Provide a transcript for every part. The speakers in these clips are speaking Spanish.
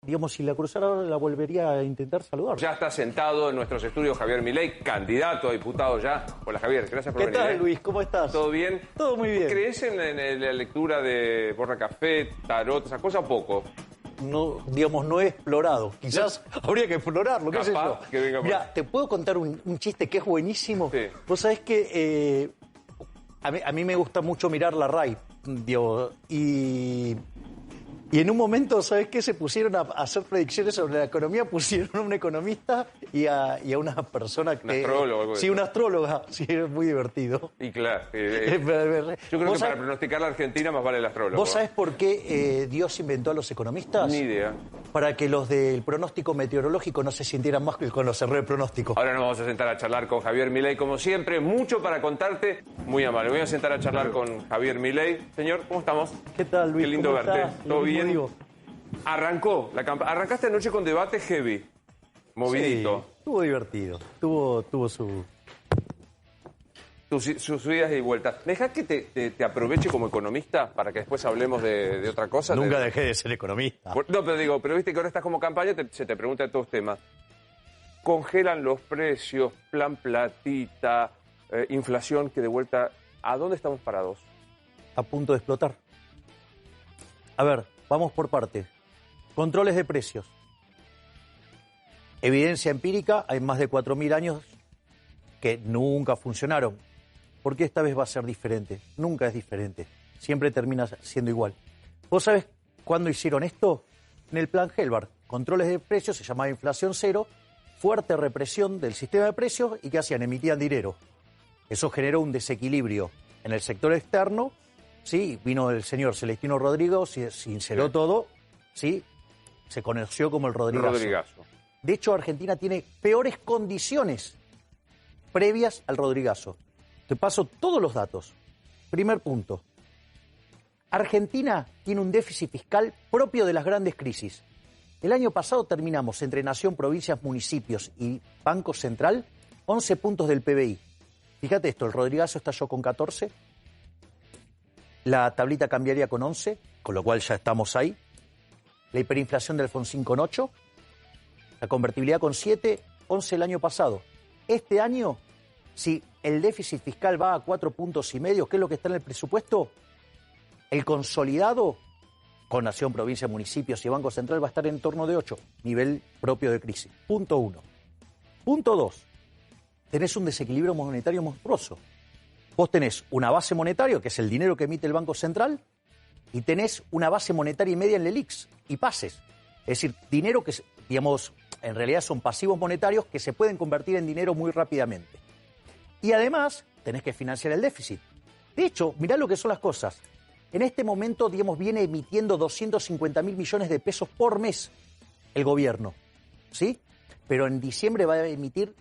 digamos, si la cruzara ahora, la volvería a intentar saludar. Ya está sentado en nuestros estudios Javier Milei, candidato a diputado ya. Hola Javier, gracias por venir. ¿Qué tal, Luis? ¿Cómo estás? ¿Todo bien? Todo muy bien. ¿Crees en la lectura de Borra Café, tarot, esas cosas o poco? No, digamos, no he explorado. Quizás habría que explorarlo, qué sé yo. Que venga. Mira, te puedo contar un chiste que es buenísimo. Sí. Vos sabés que a mí me gusta mucho mirar la RAI, digo, y en un momento, ¿sabés qué? Se pusieron a hacer predicciones sobre la economía, pusieron a un economista y a una persona que... Un astrólogo. Algo de sí, eso. una astróloga. Sí, es muy divertido. Y claro. Yo creo que para pronosticar la Argentina más vale el astrólogo. ¿Vos sabés por qué Dios inventó a los economistas? Ni idea. Para que los del pronóstico meteorológico no se sintieran más que con los errores de pronóstico. Ahora nos vamos a sentar a charlar con Javier Milei, como siempre, mucho para contarte. Muy amable. Voy a sentar a charlar con Javier Milei. Señor, ¿cómo estamos? ¿Qué tal, Luis? Qué lindo ¿Cómo verte. estás? ¿Todo Lo mismo bien? digo. Arrancó la campaña. Arrancaste anoche con debate heavy. Movidito. Sí, estuvo divertido. Tuvo su... Sus subidas y vueltas. ¿Me dejás que te aproveche como economista para que después hablemos de otra cosa? Nunca dejé de ser economista. No, pero viste que ahora estás como campaña, se te pregunta de todos temas. Congelan los precios, plan platita, inflación que de vuelta... ¿A dónde estamos parados? A punto de explotar. A ver, vamos por partes. Controles de precios. Evidencia empírica, hay más de 4.000 años que nunca funcionaron. ¿Por qué esta vez va a ser diferente? Nunca es diferente. Siempre termina siendo igual. ¿Vos sabés cuándo hicieron esto? En el plan Helbart. Controles de precios, se llamaba inflación cero, fuerte represión del sistema de precios y ¿qué hacían? Emitían dinero. Eso generó un desequilibrio en el sector externo. Sí, vino el señor Celestino Rodríguez, se sinceró todo, sí, se conoció como el Rodrigazo. De hecho, Argentina tiene peores condiciones previas al Rodrigazo. Te paso todos los datos. Primer punto. Argentina tiene un déficit fiscal propio de las grandes crisis. El año pasado terminamos entre nación, provincias, municipios y Banco Central 11 puntos del PBI. Fíjate esto, el Rodrigazo estalló con 14, la tablita cambiaría con 11, con lo cual ya estamos ahí, la hiperinflación del Alfonsín con 8, la convertibilidad con 7, 11 el año pasado. Este año, si el déficit fiscal va a 4,5 puntos, ¿qué es lo que está en el presupuesto? El consolidado con nación, provincia, municipios y Banco Central va a estar en torno de 8, nivel propio de crisis. Punto 1. Punto 2. Tenés un desequilibrio monetario monstruoso. Vos tenés una base monetaria, que es el dinero que emite el Banco Central, y tenés una base monetaria y media en el IX y pases. Es decir, dinero que, digamos, en realidad son pasivos monetarios que se pueden convertir en dinero muy rápidamente. Y además, tenés que financiar el déficit. De hecho, mirá lo que son las cosas. En este momento, digamos, viene emitiendo 250.000 millones de pesos por mes el gobierno, ¿sí? Pero en diciembre va a emitir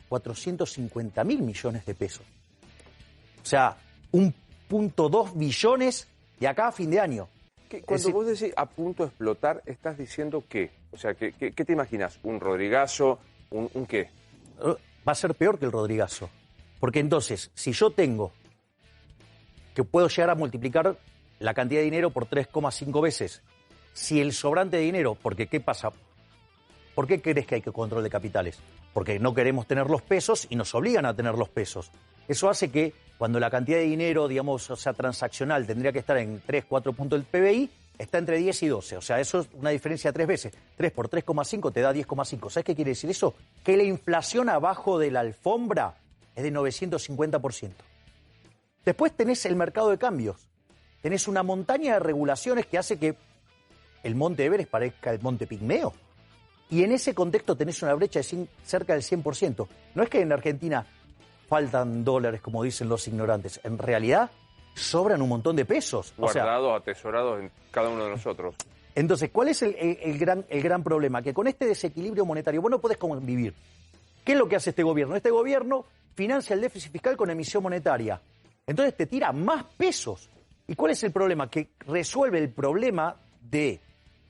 450.000 millones de pesos. O sea, 1,2 billones de acá a fin de año. Cuando vos decís a punto de explotar, ¿estás diciendo qué? O sea, ¿qué te imaginas? ¿Un Rodrigazo? ¿Un qué? Va a ser peor que el Rodrigazo. Porque entonces, si yo tengo que puedo llegar a multiplicar la cantidad de dinero por 3,5 veces, si el sobrante de dinero, porque ¿qué pasa? ¿Por qué crees que hay que control de capitales? Porque no queremos tener los pesos y nos obligan a tener los pesos. Eso hace que cuando la cantidad de dinero, digamos, o sea, transaccional tendría que estar en 3, 4 puntos del PBI, está entre 10 y 12. O sea, eso es una diferencia de 3 veces. 3 por 3,5 te da 10,5. ¿Sabes qué quiere decir eso? Que la inflación abajo de la alfombra es de 950%. Después tenés el mercado de cambios. Tenés una montaña de regulaciones que hace que el Monte Everest parezca el Monte Pigmeo. Y en ese contexto tenés una brecha de cerca del 100%. No es que en Argentina faltan dólares, como dicen los ignorantes. En realidad, sobran un montón de pesos. Guardados, atesorados en cada uno de nosotros. Entonces, ¿cuál es el gran problema? Que con este desequilibrio monetario vos no podés convivir. ¿Qué es lo que hace este gobierno? Este gobierno financia el déficit fiscal con emisión monetaria. Entonces te tira más pesos. ¿Y cuál es el problema? Que resuelve el problema de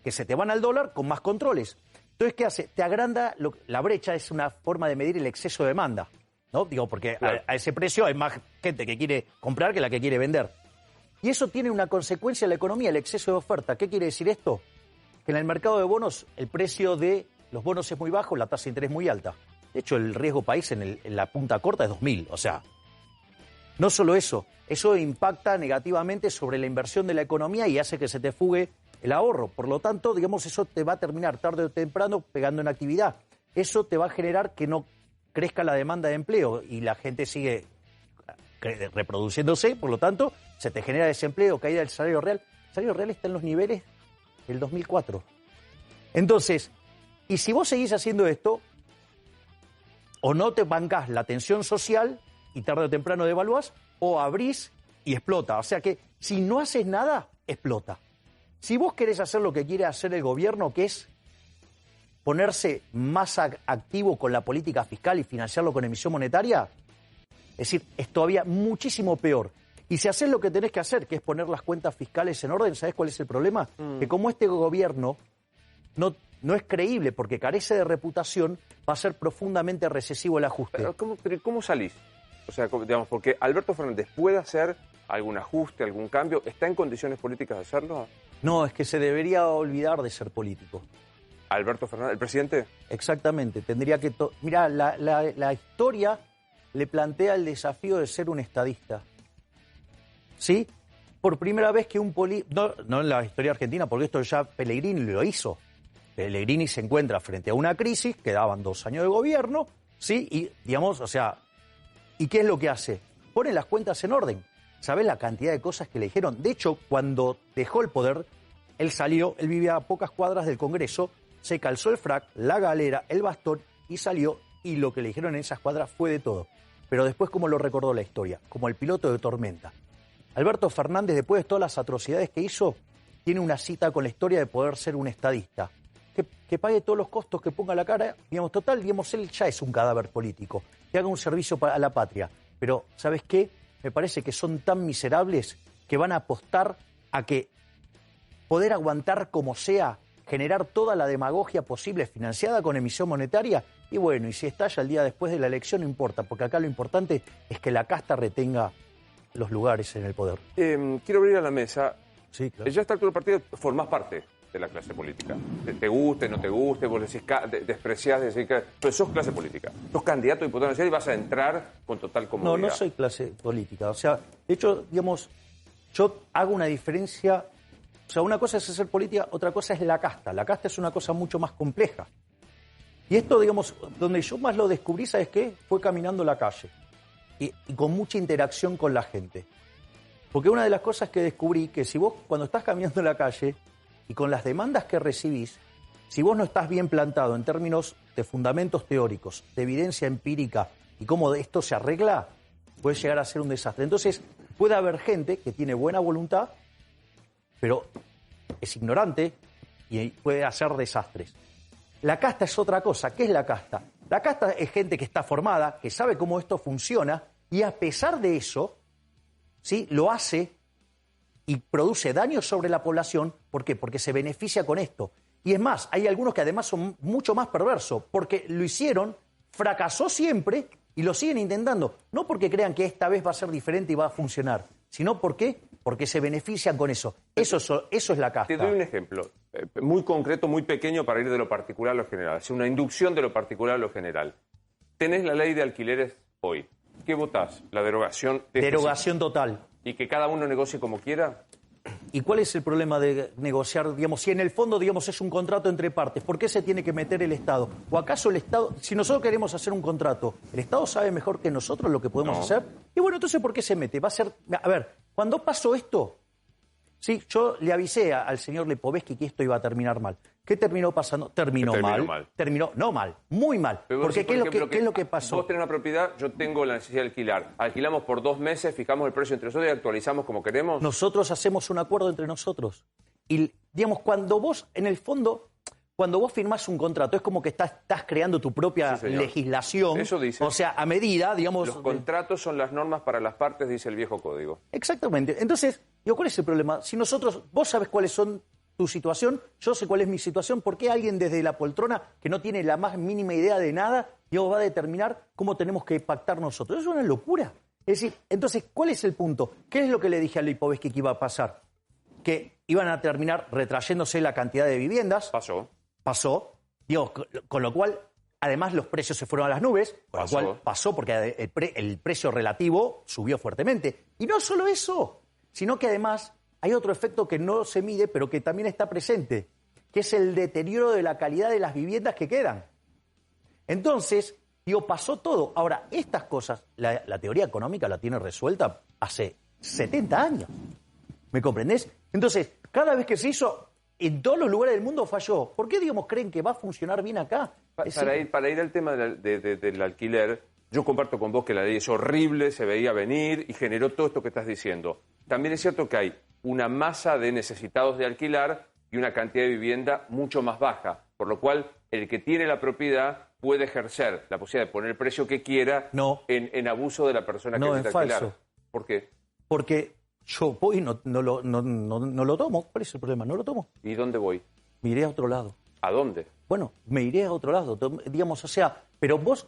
que se te van al dólar con más controles. Entonces, ¿qué hace? Te agranda, la brecha es una forma de medir el exceso de demanda, ¿no? Digo, porque claro, a ese precio hay más gente que quiere comprar que la que quiere vender. Y eso tiene una consecuencia en la economía, el exceso de oferta. ¿Qué quiere decir esto? que en el mercado de bonos el precio de los bonos es muy bajo, la tasa de interés muy alta. De hecho, el riesgo país en la punta corta es 2.000. O sea, no solo eso impacta negativamente sobre la inversión de la economía y hace que se te fugue el ahorro. Por lo tanto, digamos, eso te va a terminar tarde o temprano pegando en actividad. Eso te va a generar que no crezca la demanda de empleo y la gente sigue reproduciéndose, por lo tanto, se te genera desempleo, caída del salario real. El salario real está en los niveles del 2004. Entonces, y si vos seguís haciendo esto, o no te bancás la tensión social y tarde o temprano devaluás, o abrís y explota. O sea que si no haces nada, explota. Si vos querés hacer lo que quiere hacer el gobierno, que es ponerse más activo con la política fiscal y financiarlo con emisión monetaria, es decir, es todavía muchísimo peor. Y si haces lo que tenés que hacer, que es poner las cuentas fiscales en orden, ¿sabés cuál es el problema? Que como este gobierno no es creíble porque carece de reputación, va a ser profundamente recesivo el ajuste. Pero ¿cómo salís? O sea, digamos, porque Alberto Fernández puede hacer algún ajuste, algún cambio, ¿está en condiciones políticas de hacerlo? No, es que se debería olvidar de ser político. ¿Alberto Fernández, el presidente? Exactamente, tendría que... Mirá, la historia le plantea el desafío de ser un estadista. ¿Sí? Por primera vez que un político... No en la historia argentina, porque esto ya Pellegrini lo hizo. Pellegrini se encuentra frente a una crisis, quedaban 2 años de gobierno, ¿sí? Y, digamos, o sea... ¿Y qué es lo que hace? Pone las cuentas en orden. ¿Sabés la cantidad de cosas que le dijeron? De hecho, cuando dejó el poder, él vivía a pocas cuadras del Congreso, se calzó el frac, la galera, el bastón y salió, y lo que le dijeron en esas cuadras fue de todo. Pero después, ¿cómo lo recordó la historia? Como el piloto de Tormenta. Alberto Fernández, después de todas las atrocidades que hizo, tiene una cita con la historia de poder ser un estadista. Que pague todos los costos, que ponga la cara, digamos, total, digamos, él ya es un cadáver político, que haga un servicio a la patria. Pero, ¿sabes qué? Me parece que son tan miserables que van a apostar a que poder aguantar como sea, generar toda la demagogia posible financiada con emisión monetaria, y bueno, y si estalla el día después de la elección no importa, porque acá lo importante es que la casta retenga los lugares en el poder. Quiero abrir a la mesa. Sí, claro. Ya está todo el partido, formás parte de la clase política. Te guste, no te guste, vos decís, despreciás, decís que... Pero sos clase política. Sos candidato a diputado nacional y vas a entrar con total comodidad. No soy clase política. O sea, de hecho, digamos, yo hago una diferencia. O sea, una cosa es hacer política, otra cosa es la casta. La casta es una cosa mucho más compleja. Y esto, digamos, donde yo más lo descubrí, ¿sabes qué? Fue caminando la calle. Y con mucha interacción con la gente. Porque una de las cosas que descubrí, que si vos cuando estás caminando en la calle y con las demandas que recibís, si vos no estás bien plantado en términos de fundamentos teóricos, de evidencia empírica y cómo esto se arregla, puede llegar a ser un desastre. Entonces, puede haber gente que tiene buena voluntad, pero es ignorante y puede hacer desastres. La casta es otra cosa. ¿Qué es la casta? La casta es gente que está formada, que sabe cómo esto funciona y a pesar de eso, ¿sí? Lo hace y produce daños sobre la población. ¿Por qué? Porque se beneficia con esto. Y es más, hay algunos que además son mucho más perversos, porque lo hicieron, fracasó siempre y lo siguen intentando. No porque crean que esta vez va a ser diferente y va a funcionar, sino porque se benefician con eso. Eso es la casta. Te doy un ejemplo muy concreto, muy pequeño para ir de lo particular a lo general. Es una inducción de lo particular a lo general. Tenés la ley de alquileres hoy. ¿Qué votás? ¿La derogación? Derogación total. ¿Y que cada uno negocie como quiera? ¿Y cuál es el problema de negociar, digamos, si en el fondo, digamos, es un contrato entre partes? ¿Por qué se tiene que meter el Estado? ¿O acaso el Estado, si nosotros queremos hacer un contrato, el Estado sabe mejor que nosotros lo que podemos hacer? Y bueno, entonces, ¿por qué se mete? Va a ser, a ver, cuando pasó esto, sí, yo le avisé al señor Lipovetsky que esto iba a terminar mal. ¿Qué terminó pasando? Terminó mal. No mal, muy mal. Porque ¿qué es lo que pasó? Vos tenés una propiedad, yo tengo la necesidad de alquilar. Alquilamos por 2 meses, fijamos el precio entre nosotros y actualizamos como queremos. Nosotros hacemos un acuerdo entre nosotros. Y, digamos, cuando vos, en el fondo, cuando vos firmás un contrato, es como que estás creando tu propia legislación. Eso dice. O sea, a medida, digamos... Los contratos son las normas para las partes, dice el viejo código. Exactamente. Entonces, digo, ¿cuál es el problema? Si nosotros, vos sabés cuáles son tu situación, yo sé cuál es mi situación, ¿por qué alguien desde la poltrona que no tiene la más mínima idea de nada, digo, va a determinar cómo tenemos que pactar nosotros? Es una locura. Es decir, entonces, ¿cuál es el punto? ¿Qué es lo que le dije a Lipovetsky que iba a pasar? que iban a terminar retrayéndose la cantidad de viviendas. Pasó. Digo, con lo cual, además, los precios se fueron a las nubes, con lo cual pasó porque el precio relativo subió fuertemente. Y no solo eso, sino que además hay otro efecto que no se mide, pero que también está presente, que es el deterioro de la calidad de las viviendas que quedan. Entonces, digo, pasó todo. Ahora, estas cosas, la teoría económica la tiene resuelta hace 70 años. ¿Me comprendés? Entonces, cada vez que se hizo, en todos los lugares del mundo falló. ¿Por qué, digamos, creen que va a funcionar bien acá? Para ir al tema del alquiler, yo comparto con vos que la ley es horrible, se veía venir y generó todo esto que estás diciendo. También es cierto que hay una masa de necesitados de alquilar y una cantidad de vivienda mucho más baja, por lo cual el que tiene la propiedad puede ejercer la posibilidad de poner el precio que quiera en abuso de la persona que necesita alquilar. Falso. ¿Por qué? Porque yo voy y no lo tomo. ¿Cuál es el problema? No lo tomo. ¿Y dónde voy? Me iré a otro lado. ¿A dónde? Bueno, me iré a otro lado, digamos, o sea, pero vos,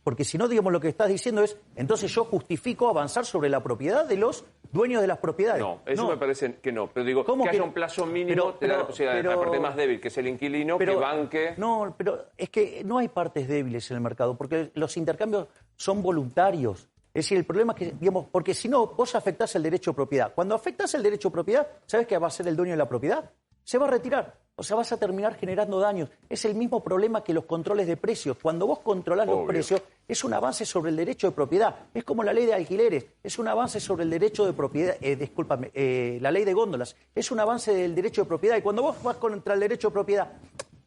porque si no, digamos, lo que estás diciendo es, entonces yo justifico avanzar sobre la propiedad de los dueños de las propiedades. No, eso me parece que no, pero digo, que haya un plazo mínimo te da la posibilidad de la parte más débil, que es el inquilino, que banque... No, pero es que no hay partes débiles en el mercado, porque los intercambios son voluntarios. Es decir, el problema es que, digamos, porque si no, vos afectás el derecho de propiedad. Cuando afectás el derecho de propiedad, ¿sabes qué va a hacer el dueño de la propiedad? Se va a retirar. O sea, vas a terminar generando daños. Es el mismo problema que los controles de precios. Cuando vos controlás los precios, es un avance sobre el derecho de propiedad. Es como la ley de alquileres, es un avance sobre el derecho de propiedad. La ley de góndolas, es un avance del derecho de propiedad. Y cuando vos vas contra el derecho de propiedad,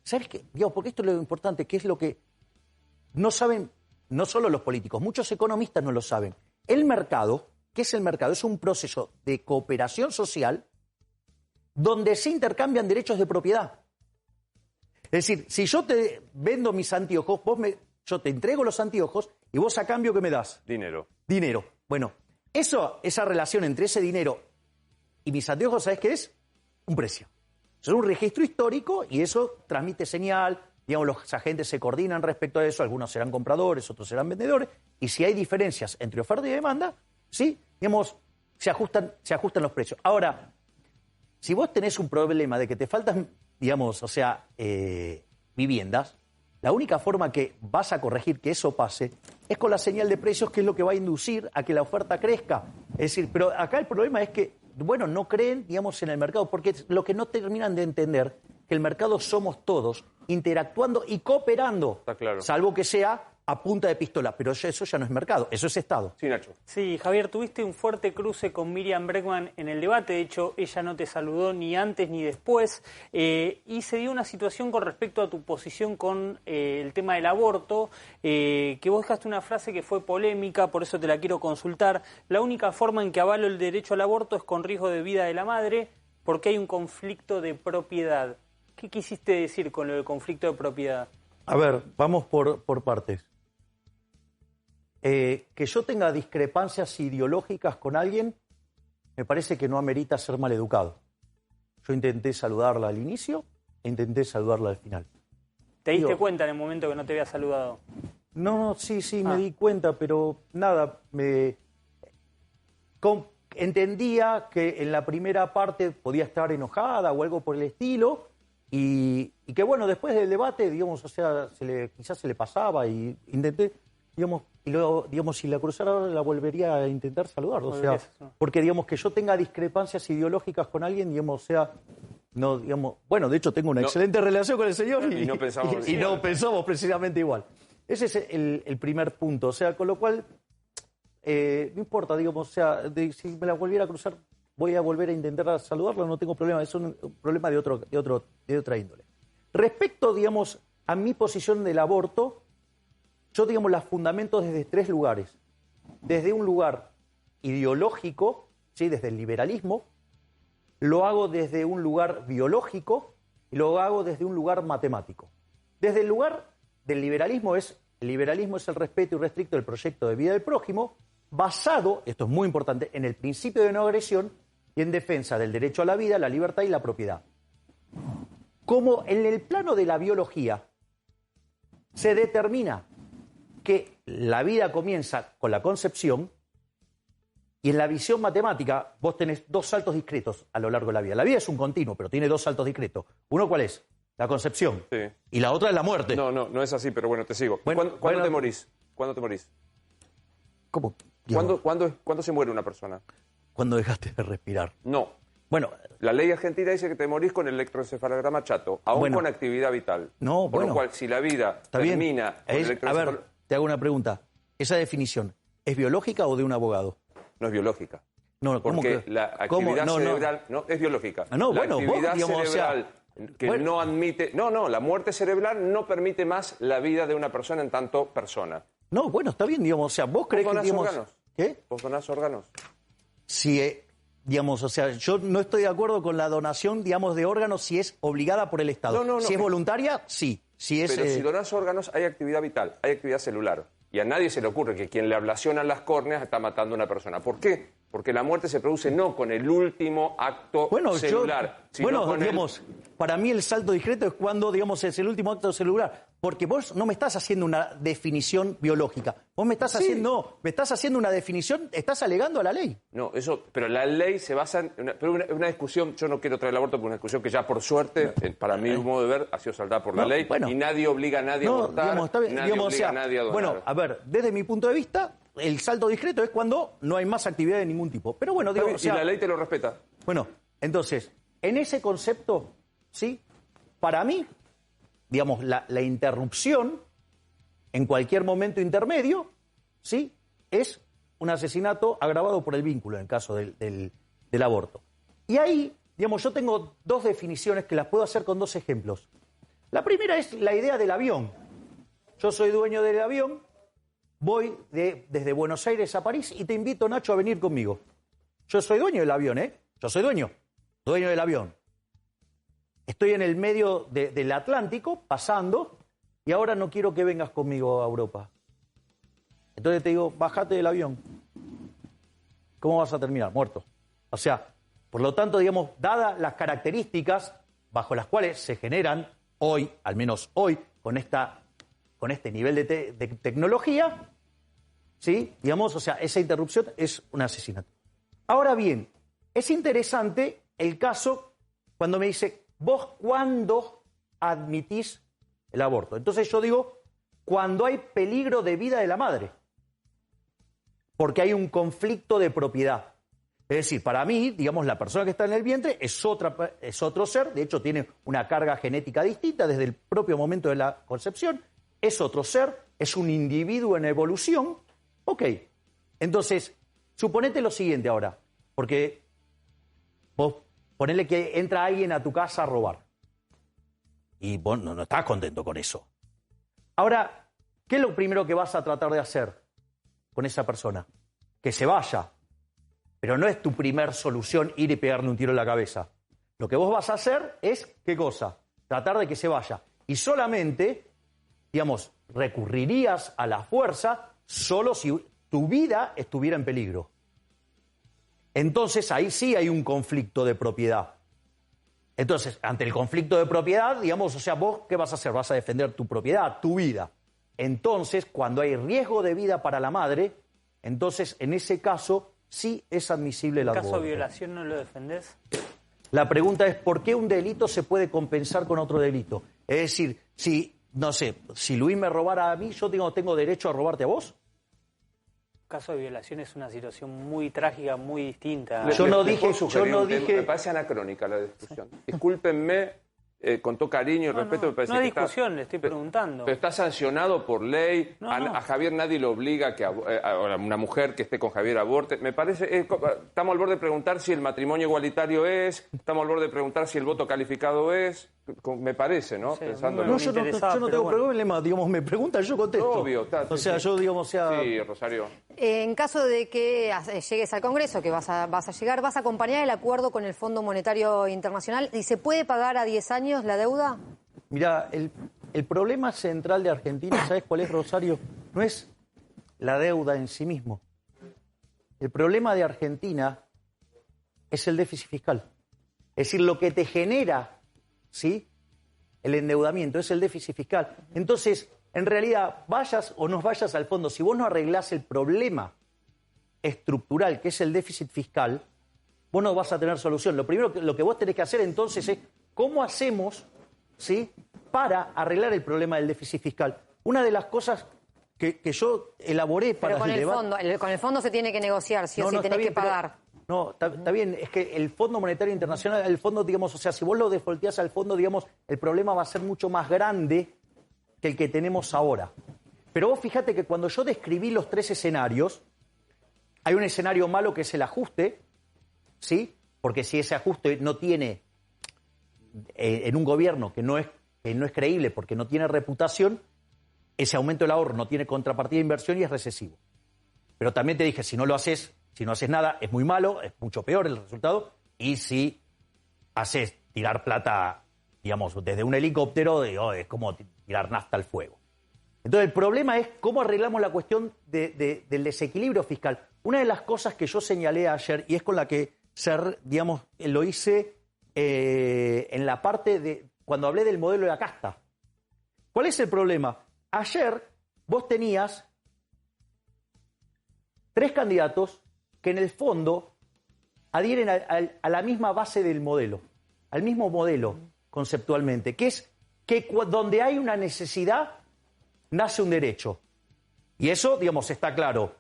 ¿sabes qué? Digamos, porque esto es lo importante, que es lo que no saben, no solo los políticos, muchos economistas no lo saben. El mercado, ¿qué es el mercado? Es un proceso de cooperación social donde se intercambian derechos de propiedad. Es decir, si yo te vendo mis anteojos, yo te entrego los anteojos y vos a cambio, ¿qué me das? Dinero. Bueno, esa relación entre ese dinero y mis anteojos, ¿sabes qué es? Un precio. Es un registro histórico y eso transmite señal, digamos, los agentes se coordinan respecto a eso, algunos serán compradores, otros serán vendedores, y si hay diferencias entre oferta y demanda, sí, digamos, se ajustan los precios. Ahora, si vos tenés un problema de que te faltan, digamos, viviendas, la única forma que vas a corregir que eso pase es con la señal de precios, que es lo que va a inducir a que la oferta crezca. Es decir, pero acá el problema es que, bueno, no creen, digamos, en el mercado, porque lo que no terminan de entender, que el mercado somos todos, interactuando y cooperando. Está claro. Salvo que sea a punta de pistola, pero eso ya no es mercado, eso es Estado. Sí, Nacho. Sí, Javier, tuviste un fuerte cruce con Miriam Bregman en el debate, de hecho ella no te saludó ni antes ni después, y se dio una situación con respecto a tu posición con el tema del aborto, que vos dejaste una frase que fue polémica, por eso te la quiero consultar. La única forma en que avalo el derecho al aborto es con riesgo de vida de la madre, porque hay un conflicto de propiedad. ¿Qué quisiste decir con lo del conflicto de propiedad? A ver, vamos por partes. Que yo tenga discrepancias ideológicas con alguien, me parece que no amerita ser maleducado. Yo intenté saludarla al inicio e intenté saludarla al final. ¿Te diste cuenta en el momento que no te había saludado? No, sí, me di cuenta, pero nada, entendía que en la primera parte podía estar enojada o algo por el estilo, y que bueno, después del debate, digamos, o sea, quizás se le pasaba y intenté, digamos, y luego, digamos, si la cruzara la volvería a intentar saludar, o sea, porque, digamos, que yo tenga discrepancias ideológicas con alguien, digamos, o sea, no, digamos, bueno, de hecho tengo una excelente relación con el señor y no pensamos precisamente igual. Ese es el primer punto, o sea, con lo cual, no importa, digamos, o sea, si me la volviera a cruzar, voy a volver a intentar saludarla, no tengo problema, es un problema de otra índole. Respecto, digamos, a mi posición del aborto, yo, digamos, las fundamento desde tres lugares. Desde un lugar ideológico, ¿sí?, desde el liberalismo, lo hago desde un lugar biológico y lo hago desde un lugar matemático. Desde el lugar del liberalismo el liberalismo es el respeto irrestricto del proyecto de vida del prójimo, basado, esto es muy importante, en el principio de no agresión y en defensa del derecho a la vida, la libertad y la propiedad. Como en el plano de la biología se determina que la vida comienza con la concepción, Y en la visión matemática, vos tenés dos saltos discretos a lo largo de la vida. La vida es un continuo, pero tiene dos saltos discretos. ¿Uno cuál es? La concepción. Sí. Y la otra es la muerte. No es así, pero bueno, te sigo. Bueno, ¿Cuándo te morís? ¿Cuándo te morís? ¿Cómo? ¿Cuándo se muere una persona? Cuando dejaste de respirar. No. Bueno, La ley argentina dice que te morís con el electroencefalograma chato, aún Bueno. con actividad vital. No, Por bueno. lo cual, si la vida está bien. termina con el A ver, electroencefalograma... te hago una pregunta. ¿Esa definición es biológica o de un abogado? No es biológica. No, ¿cómo Porque que? la ¿Cómo? actividad No, no. cerebral no es biológica. Ah, no, la bueno, vos, actividad digamos, o sea, cerebral que bueno. no admite... No, la muerte cerebral no permite más la vida de una persona en tanto persona. No, bueno, está bien, digamos, o sea, vos creés que, donás digamos... órganos? ¿Qué? ¿Vos donás órganos? Si, digamos, o sea, yo no estoy de acuerdo con la donación, digamos, de órganos si es obligada por el Estado. No, si es voluntaria, sí. Si es, Pero si donás órganos hay actividad vital, hay actividad celular. Y a nadie se le ocurre que quien le ablacionan las córneas está matando a una persona. ¿Por qué? Porque la muerte se produce no con el último acto celular, sino con digamos, para mí el salto discreto es cuando, digamos, es el último acto celular. Porque vos no me estás haciendo una definición biológica. Vos me estás haciendo una definición, estás alegando a la ley. No, eso, pero la ley se basa en una discusión. Yo no quiero traer el aborto por una discusión que ya por suerte, para mi modo de ver, ha sido saldada por la ley. Bueno, y nadie obliga a nadie a abortar, digamos, está bien, nadie digamos, obliga a nadie a donar. Bueno, a ver, desde mi punto de vista, el salto discreto es cuando no hay más actividad de ningún tipo. Pero bueno, digo, y la ley te lo respeta. Bueno, entonces, en ese concepto, ¿sí? Para mí, digamos, la interrupción en cualquier momento intermedio, ¿sí? Es un asesinato agravado por el vínculo en el caso del aborto. Y ahí, digamos, yo tengo dos definiciones que las puedo hacer con dos ejemplos. La primera es la idea del avión. Yo soy dueño del avión, voy desde Buenos Aires a París y te invito, Nacho, a venir conmigo. Yo soy dueño del avión, ¿eh? Yo soy dueño del avión. Estoy en el medio del Atlántico, pasando, y ahora no quiero que vengas conmigo a Europa. Entonces te digo, bájate del avión. ¿Cómo vas a terminar? Muerto. O sea, por lo tanto, digamos, dadas las características bajo las cuales se generan hoy, al menos hoy, con este nivel de tecnología, ¿sí? Digamos, o sea, esa interrupción es un asesinato. Ahora bien, es interesante el caso cuando me dice, ¿vos cuándo admitís el aborto? Entonces yo digo, cuando hay peligro de vida de la madre, porque hay un conflicto de propiedad. Es decir, para mí, digamos, la persona que está en el vientre es otro ser, de hecho tiene una carga genética distinta desde el propio momento de la concepción, es otro ser, es un individuo en evolución. Ok, entonces, suponete lo siguiente ahora, porque vos ponele que entra alguien a tu casa a robar. Y vos no estás contento con eso. Ahora, ¿qué es lo primero que vas a tratar de hacer con esa persona? Que se vaya. Pero no es tu primer solución ir y pegarle un tiro en la cabeza. Lo que vos vas a hacer es, ¿qué cosa? Tratar de que se vaya. Y solamente, digamos, recurrirías a la fuerza solo si tu vida estuviera en peligro. Entonces, ahí sí hay un conflicto de propiedad. Entonces, ante el conflicto de propiedad, digamos, o sea, vos, ¿qué vas a hacer? Vas a defender tu propiedad, tu vida. Entonces, cuando hay riesgo de vida para la madre, entonces, en ese caso, sí es admisible el aborto. ¿En caso de violación no lo defendés? La pregunta es, ¿por qué un delito se puede compensar con otro delito? Es decir, si, no sé, si Luis me robara a mí, ¿yo tengo derecho a robarte a vos? Caso de violación es una situación muy trágica, muy distinta. Yo no dije... Me parece anacrónica la discusión. Discúlpenme, con todo cariño y respeto, me parece no que es discusión, le estoy preguntando. Pero está sancionado por ley. No. A Javier nadie lo obliga a que a una mujer que esté con Javier aborte. Me parece, estamos al borde de preguntar si el matrimonio igualitario estamos al borde de preguntar si el voto calificado es. Me parece, ¿no? Sí, Pensando No, yo no tengo problema, digamos, me preguntan, yo contesto. Obvio, o sea, yo, digamos, Sí, Rosario. En caso de que llegues al Congreso, que vas a llegar, ¿vas a acompañar el acuerdo con el Fondo Monetario Internacional? ¿Y se puede pagar a 10 años la deuda? Mira, el problema central de Argentina, ¿sabes cuál es, Rosario? No es la deuda en sí mismo. El problema de Argentina es el déficit fiscal. Es decir, lo que te genera, ¿sí?, el endeudamiento es el déficit fiscal. Entonces, en realidad, vayas o no vayas al fondo, si vos no arreglás el problema estructural, que es el déficit fiscal, vos no vas a tener solución. Lo primero lo que vos tenés que hacer entonces es cómo hacemos, ¿sí?, para arreglar el problema del déficit fiscal. Una de las cosas que yo elaboré para Pero con el fondo se tiene que negociar, sí o sí, tenés que pagar. No, está bien, es que el Fondo Monetario Internacional, el fondo, digamos, o sea, si vos lo defaulteás al fondo, digamos, el problema va a ser mucho más grande que el que tenemos ahora. Pero vos fíjate que cuando yo describí los 3 escenarios, hay un escenario malo que es el ajuste, ¿sí? Porque si ese ajuste no tiene, en un gobierno que no es creíble porque no tiene reputación, ese aumento del ahorro no tiene contrapartida de inversión y es recesivo. Pero también te dije, si no haces nada, es muy malo, es mucho peor el resultado. Y si haces tirar plata, digamos, desde un helicóptero, es como tirar nafta al fuego. Entonces, el problema es cómo arreglamos la cuestión del desequilibrio fiscal. Una de las cosas que yo señalé ayer, y es con la que, digamos, lo hice en la parte de cuando hablé del modelo de la casta. ¿Cuál es el problema? Ayer vos tenías 3 candidatos que en el fondo adhieren a la misma base del modelo, al mismo modelo conceptualmente, que es que donde hay una necesidad, nace un derecho. Y eso, digamos, está claro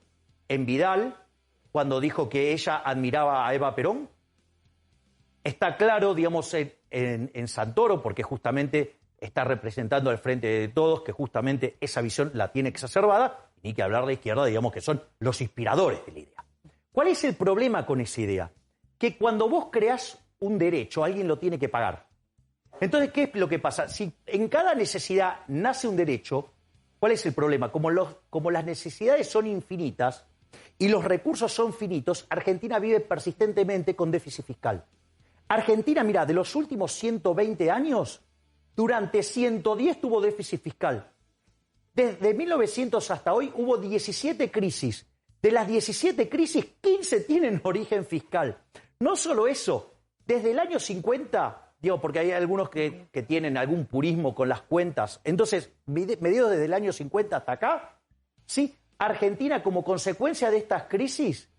en Vidal, cuando dijo que ella admiraba a Eva Perón. Está claro, digamos, en Santoro, porque justamente está representando al Frente de Todos, que justamente esa visión la tiene exacerbada, y ni que hablar de la izquierda, digamos, que son los inspiradores de la idea. ¿Cuál es el problema con esa idea? Que cuando vos creás un derecho, alguien lo tiene que pagar. Entonces, ¿qué es lo que pasa? Si en cada necesidad nace un derecho, ¿cuál es el problema? Como las necesidades son infinitas y los recursos son finitos, Argentina vive persistentemente con déficit fiscal. Argentina, mira, de los últimos 120 años, durante 110 tuvo déficit fiscal. Desde 1900 hasta hoy hubo 17 crisis. De las 17 crisis, 15 tienen origen fiscal. No solo eso, desde el año 50, digo, porque hay algunos que tienen algún purismo con las cuentas, entonces, medido desde el año 50 hasta acá, ¿sí? Argentina, como consecuencia de estas crisis,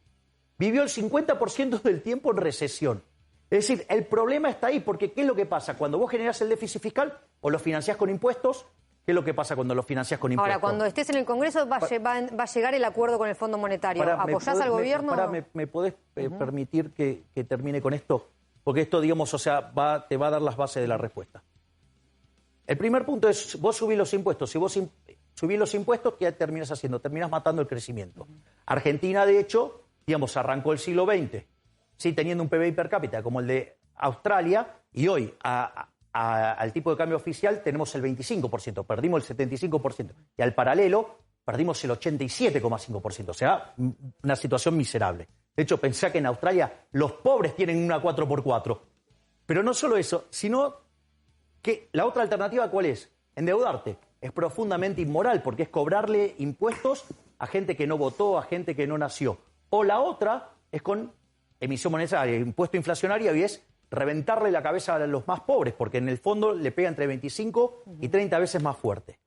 vivió el 50% del tiempo en recesión. Es decir, el problema está ahí, porque ¿qué es lo que pasa? Cuando vos generás el déficit fiscal o lo financiás con impuestos, ¿qué es lo que pasa cuando lo financiás con impuestos? Ahora, cuando estés en el Congreso va a llegar el acuerdo con el Fondo Monetario. ¿Apoyás al gobierno? ¿Me podés permitir que termine con esto? Porque esto, digamos, o sea, te va a dar las bases de la respuesta. El primer punto es, vos subís los impuestos. Si vos subís los impuestos, ¿qué terminas haciendo? Terminas matando el crecimiento. Argentina, de hecho, digamos, arrancó el siglo XX, ¿sí?, teniendo un PBI per cápita como el de Australia, y hoy, al tipo de cambio oficial, tenemos el 25%, perdimos el 75%, y al paralelo, perdimos el 87,5%, o sea, una situación miserable. De hecho, pensá que en Australia los pobres tienen una 4x4. Pero no solo eso, sino que la otra alternativa, ¿cuál es? Endeudarte. Es profundamente inmoral, porque es cobrarle impuestos a gente que no votó, a gente que no nació. O la otra es con emisión monetaria, impuesto inflacionario, y es reventarle la cabeza a los más pobres, porque en el fondo le pega entre 25 y 30 veces más fuerte.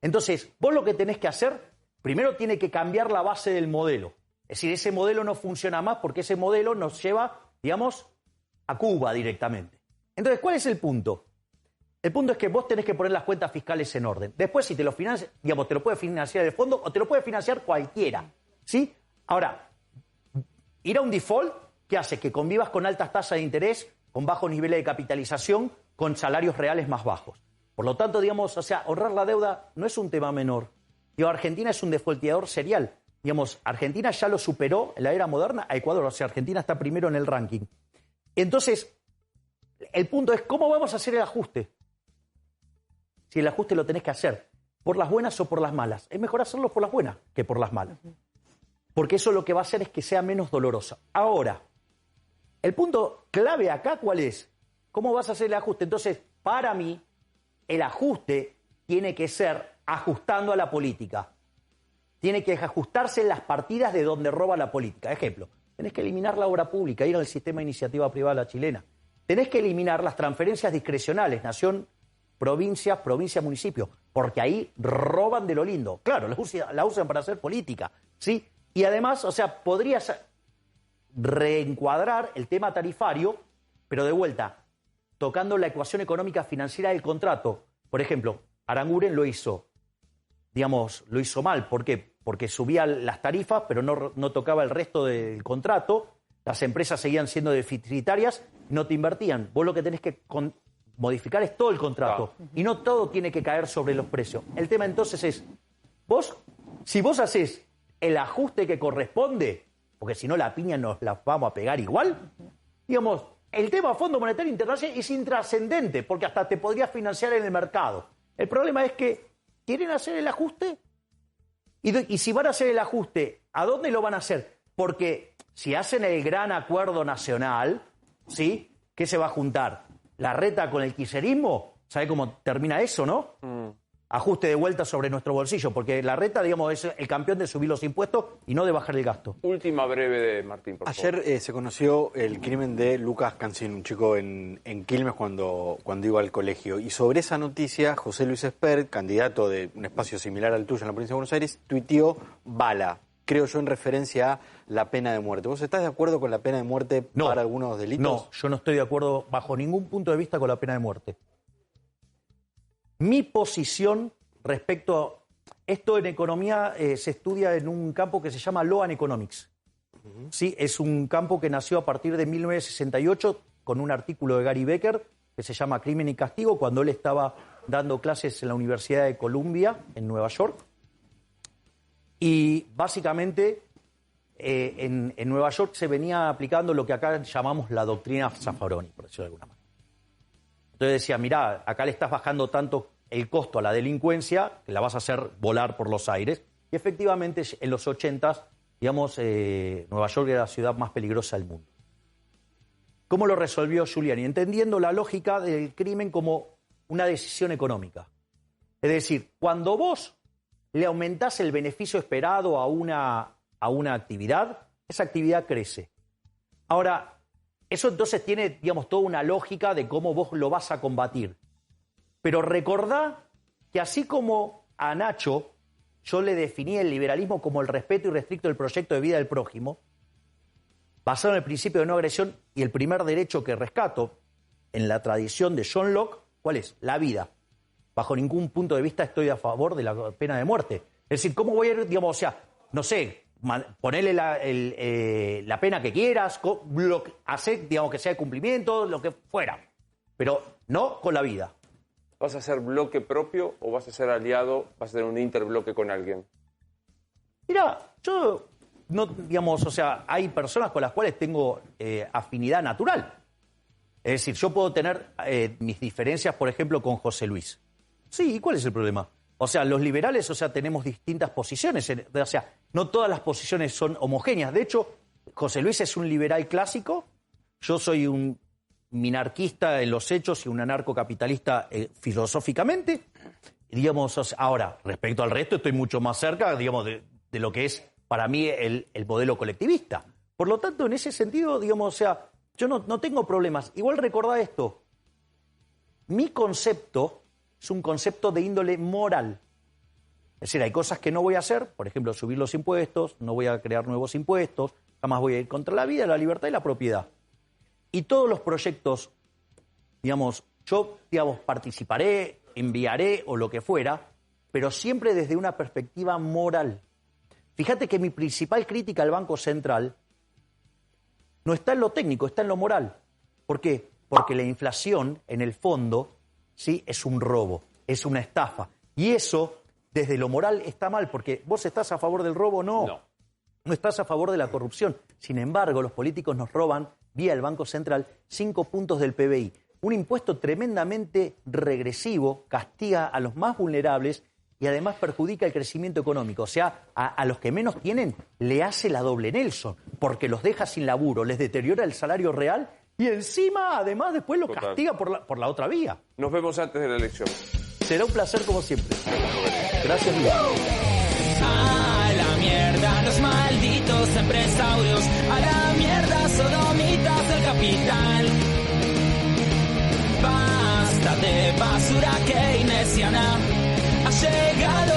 Entonces, vos lo que tenés que hacer, primero tiene que cambiar la base del modelo. Es decir, ese modelo no funciona más porque ese modelo nos lleva, digamos, a Cuba directamente. Entonces, ¿cuál es el punto? El punto es que vos tenés que poner las cuentas fiscales en orden. Después, si te lo financias, digamos, te lo puede financiar el fondo o te lo puede financiar cualquiera, ¿sí? Ahora, ir a un default, ¿qué hace? Que convivas con altas tasas de interés, con bajos niveles de capitalización, con salarios reales más bajos. Por lo tanto, digamos, o sea, ahorrar la deuda no es un tema menor. Digo, Argentina es un defaulteador serial. Digamos, Argentina ya lo superó en la era moderna a Ecuador. O sea, Argentina está primero en el ranking. Entonces, el punto es, ¿cómo vamos a hacer el ajuste? Si el ajuste lo tenés que hacer, ¿por las buenas o por las malas? Es mejor hacerlo por las buenas que por las malas. Porque eso lo que va a hacer es que sea menos dolorosa. Ahora, el punto clave acá, ¿cuál es? ¿Cómo vas a hacer el ajuste? Entonces, para mí, el ajuste tiene que ser ajustando a la política. Tiene que ajustarse en las partidas de donde roba la política. Ejemplo, tenés que eliminar la obra pública, ir al sistema de iniciativa privada la chilena. Tenés que eliminar las transferencias discrecionales, nación, provincia, municipio, porque ahí roban de lo lindo. Claro, la usan para hacer política, ¿sí? Y además, o sea, podrías reencuadrar el tema tarifario, pero de vuelta, tocando la ecuación económica financiera del contrato. Por ejemplo, Aranguren lo hizo mal. ¿Por qué? Porque subía las tarifas, pero no tocaba el resto del contrato. Las empresas seguían siendo deficitarias, no te invertían. Vos lo que tenés que modificar es todo el contrato. Y no todo tiene que caer sobre los precios. El tema entonces es, si vos haces el ajuste que corresponde, porque si no la piña nos la vamos a pegar igual, digamos, el tema Fondo Monetario Internacional es intrascendente, porque hasta te podrías financiar en el mercado. El problema es que quieren hacer el ajuste, y si van a hacer el ajuste, ¿a dónde lo van a hacer? Porque si hacen el gran acuerdo nacional, ¿sí? ¿Qué se va a juntar? ¿La reta con el kirchnerismo? ¿Sabe cómo termina eso, no? Ajuste de vuelta sobre nuestro bolsillo, porque la reta, digamos, es el campeón de subir los impuestos y no de bajar el gasto. Última breve de Martín, por favor. Ayer se conoció el crimen de Lucas Cancín, un chico en Quilmes cuando iba al colegio. Y sobre esa noticia, José Luis Espert, candidato de un espacio similar al tuyo en la provincia de Buenos Aires, tuiteó bala, creo yo en referencia a la pena de muerte. ¿Vos estás de acuerdo con la pena de muerte para algunos delitos? No, yo no estoy de acuerdo bajo ningún punto de vista con la pena de muerte. Mi posición respecto a esto en economía se estudia en un campo que se llama Law and Economics. ¿Sí? Es un campo que nació a partir de 1968 con un artículo de Gary Becker que se llama Crimen y Castigo, cuando él estaba dando clases en la Universidad de Columbia, en Nueva York. Y básicamente en Nueva York se venía aplicando lo que acá llamamos la doctrina Zaffaroni, por decirlo de alguna manera. Entonces decía, mirá, acá le estás bajando tanto el costo a la delincuencia que la vas a hacer volar por los aires. Y efectivamente en los 80s, digamos, Nueva York era la ciudad más peligrosa del mundo. ¿Cómo lo resolvió Giuliani? Entendiendo la lógica del crimen como una decisión económica. Es decir, cuando vos le aumentás el beneficio esperado a una actividad, esa actividad crece. Ahora, eso entonces tiene, digamos, toda una lógica de cómo vos lo vas a combatir. Pero recordá que así como a Nacho yo le definí el liberalismo como el respeto irrestricto del proyecto de vida del prójimo, basado en el principio de no agresión, y el primer derecho que rescato en la tradición de John Locke, ¿cuál es? La vida. Bajo ningún punto de vista estoy a favor de la pena de muerte. Es decir, ¿cómo voy a ir, digamos, o sea, no sé, ponerle la pena que quieras, hacer, digamos, que sea de cumplimiento, lo que fuera, pero no con la vida. ¿Vas a ser bloque propio o vas a ser aliado, vas a tener un interbloque con alguien? Mira, yo no, digamos, o sea, hay personas con las cuales tengo afinidad natural. Es decir, yo puedo tener mis diferencias, por ejemplo, con José Luis. Sí, ¿y cuál es el problema? O sea, los liberales, o sea, tenemos distintas posiciones. O sea, no todas las posiciones son homogéneas. De hecho, José Luis es un liberal clásico. Yo soy un minarquista en los hechos y un anarcocapitalista filosóficamente. Digamos, ahora, respecto al resto, estoy mucho más cerca, digamos, de lo que es para mí el modelo colectivista. Por lo tanto, en ese sentido, digamos, o sea, yo no tengo problemas. Igual recordá esto. Mi concepto es un concepto de índole moral. Es decir, hay cosas que no voy a hacer, por ejemplo, subir los impuestos, no voy a crear nuevos impuestos, jamás voy a ir contra la vida, la libertad y la propiedad. Y todos los proyectos, digamos, yo, digamos, participaré, enviaré o lo que fuera, pero siempre desde una perspectiva moral. Fíjate que mi principal crítica al Banco Central no está en lo técnico, está en lo moral. ¿Por qué? Porque la inflación, en el fondo, sí, es un robo, es una estafa. Y eso, desde lo moral, está mal, porque vos estás a favor del robo, no estás a favor de la corrupción. Sin embargo, los políticos nos roban, vía el Banco Central, 5 puntos del PBI. Un impuesto tremendamente regresivo, castiga a los más vulnerables y además perjudica el crecimiento económico. O sea, a los que menos tienen le hace la doble Nelson, porque los deja sin laburo, les deteriora el salario real y encima, además, después los castiga por la otra vía. Nos vemos antes de la elección. Será un placer como siempre. Gracias, Miguel. A la mierda los malditos empresarios, a la mierda sodomitas del capital. Basta de basura keynesiana, ha llegado